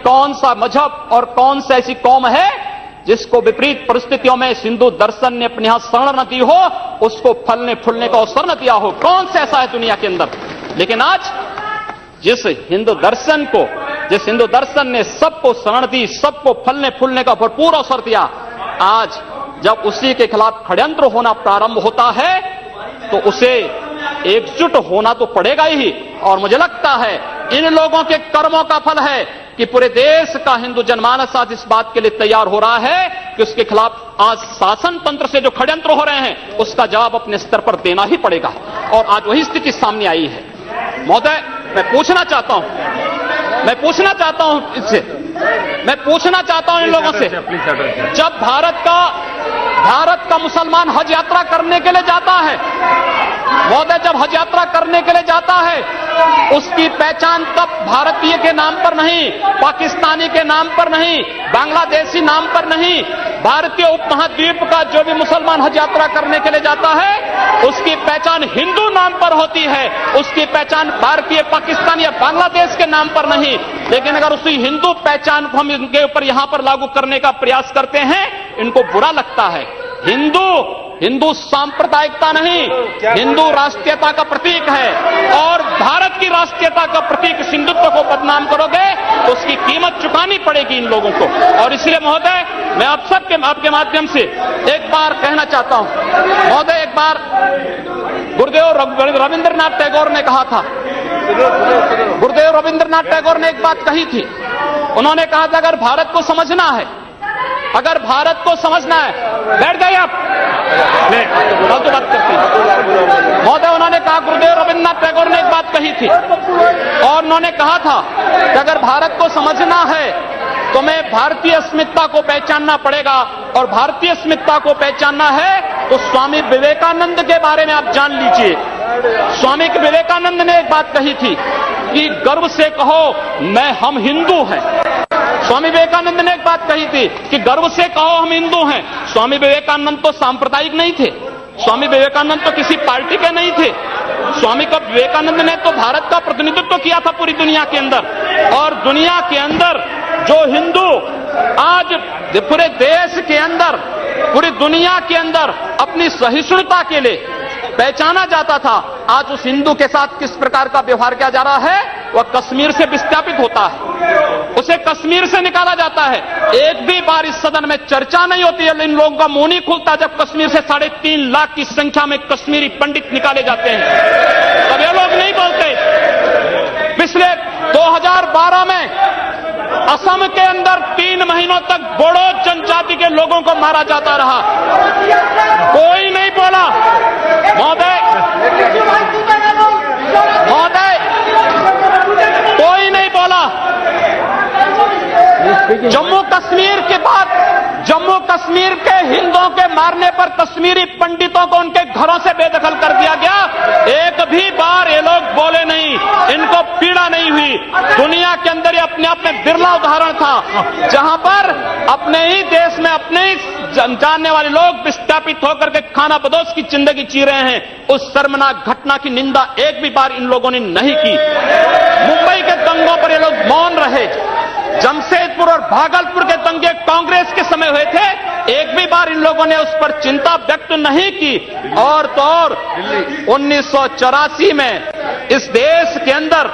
कौन सा मजहब और कौन सी ऐसी कौम है जिसको विपरीत परिस्थितियों में हिंदू दर्शन ने अपने यहां शरण न दी हो, उसको फलने फूलने का अवसर न दिया हो। कौन सा ऐसा है दुनिया के अंदर? लेकिन आज जिस हिंदू दर्शन ने सबको शरण दी, सबको फलने फूलने का भरपूर अवसर दिया, आज जब उसी के खिलाफ षड्यंत्र होना प्रारंभ होता है तो उसे एकजुट होना तो पड़ेगा ही। और मुझे लगता है इन लोगों के कर्मों का फल है कि पूरे देश का हिंदू जनमानस आज इस बात के लिए तैयार हो रहा है कि उसके खिलाफ आज शासन तंत्र से जो षड्यंत्र हो रहे हैं उसका जवाब अपने स्तर पर देना ही पड़ेगा। और आज वही स्थिति सामने आई है। महोदय, मैं पूछना चाहता हूं इन लोगों से, जब भारत का मुसलमान हज यात्रा करने के लिए जाता है, महोदय, जब हज यात्रा करने के लिए जाता है, उसकी पहचान तब भारतीय के नाम पर नहीं, पाकिस्तानी के नाम पर नहीं, बांग्लादेशी नाम पर नहीं, भारतीय उपमहाद्वीप का जो भी मुसलमान हज यात्रा करने के लिए जाता है उसकी पहचान हिंदू नाम पर होती है, उसकी पहचान भारतीय, पाकिस्तान या बांग्लादेश के नाम पर नहीं। लेकिन अगर उसी हिंदू पहचान को हम इनके ऊपर यहां पर लागू करने का प्रयास करते हैं, इनको बुरा लगता है। हिंदू सांप्रदायिकता नहीं, हिंदू राष्ट्रीयता का प्रतीक है। और भारत की राष्ट्रीयता का प्रतीक हिंदुत्व को बदनाम करोगे तो उसकी कीमत चुकानी पड़ेगी इन लोगों को। और इसलिए महोदय, मैं आप सबके आपके माध्यम से एक बार कहना चाहता हूं, महोदय, एक बार गुरुदेव रविंद्रनाथ टैगोर ने कहा था, गुरुदेव रविंद्रनाथ टैगोर ने एक बात कही थी। उन्होंने कहा था अगर भारत को समझना है, बैठ जाइए आप, फालतू बात करते हैं। महोदय, उन्होंने कहा, गुरुदेव रविंद्रनाथ टैगोर ने एक बात कही थी और उन्होंने कहा था कि अगर भारत को समझना है तो मैं भारतीय अस्मिता को पहचानना पड़ेगा। और भारतीय अस्मिता को पहचानना है तो स्वामी विवेकानंद के बारे में आप जान लीजिए। स्वामी विवेकानंद ने एक बात कही थी कि गर्व से कहो हम हिंदू हैं। स्वामी विवेकानंद ने एक बात कही थी कि गर्व से कहो हम हिंदू हैं। स्वामी विवेकानंद तो सांप्रदायिक नहीं थे, स्वामी विवेकानंद तो किसी पार्टी के नहीं थे। स्वामी विवेकानंद ने तो भारत का प्रतिनिधित्व किया था पूरी दुनिया के अंदर। और दुनिया के अंदर जो हिंदू आज पूरे देश के अंदर, पूरी दुनिया के अंदर अपनी सहिष्णुता के लिए पहचाना जाता था, आज उस हिंदू के साथ किस प्रकार का व्यवहार किया जा रहा है, वह कश्मीर से विस्थापित होता है, उसे कश्मीर से निकाला जाता है। एक भी बार इस सदन में चर्चा नहीं होती है, इन लोगों का मुंह नहीं खुलता जब कश्मीर से 3.5 लाख की संख्या में कश्मीरी पंडित निकाले जाते हैं, तब ये लोग नहीं बोलते। पिछले 2012 में असम के अंदर 3 महीनों तक बोडो जनजाति के लोगों को मारा जाता रहा, कोई नहीं बोला। महोदय, कोई नहीं बोला। जम्मू कश्मीर के बाद जम्मू कश्मीर के हिंदुओं के मारने पर कश्मीरी पंडितों को उनके घरों से बेदखल कर दिया गया, एक भी बार ये लोग बोले नहीं, इनको पीड़ा नहीं हुई। दुनिया के अंदर ये अपने आप में बिरला उदाहरण था जहां पर अपने ही देश में अपने ही जानने वाले लोग विस्थापित होकर के खाना बदोश की जिंदगी जी रहे हैं। उस शर्मनाक घटना की निंदा एक भी बार इन लोगों ने नहीं की। मुंबई के दंगों पर ये लोग मौन रहे। जमशेदपुर और भागलपुर के दंगे कांग्रेस के समय हुए थे, एक भी बार इन लोगों ने उस पर चिंता व्यक्त नहीं की। और तो और 1984 में इस देश के अंदर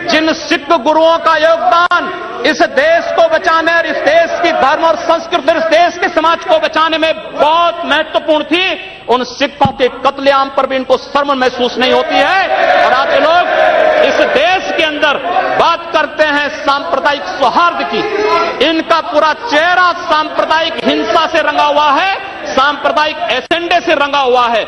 जिन सिख गुरुओं का योगदान इस देश को बचाने और इस देश की धर्म और संस्कृति, इस देश के समाज को बचाने में बहुत महत्वपूर्ण थी, उन सिखों के कत्लेआम पर भी इनको शर्म महसूस नहीं होती है। और आज लोग इस देश के अंदर बात करते हैं सांप्रदायिक सौहार्द की, इनका पूरा चेहरा सांप्रदायिक हिंसा से रंगा हुआ है, सांप्रदायिक एजेंडे से रंगा हुआ है।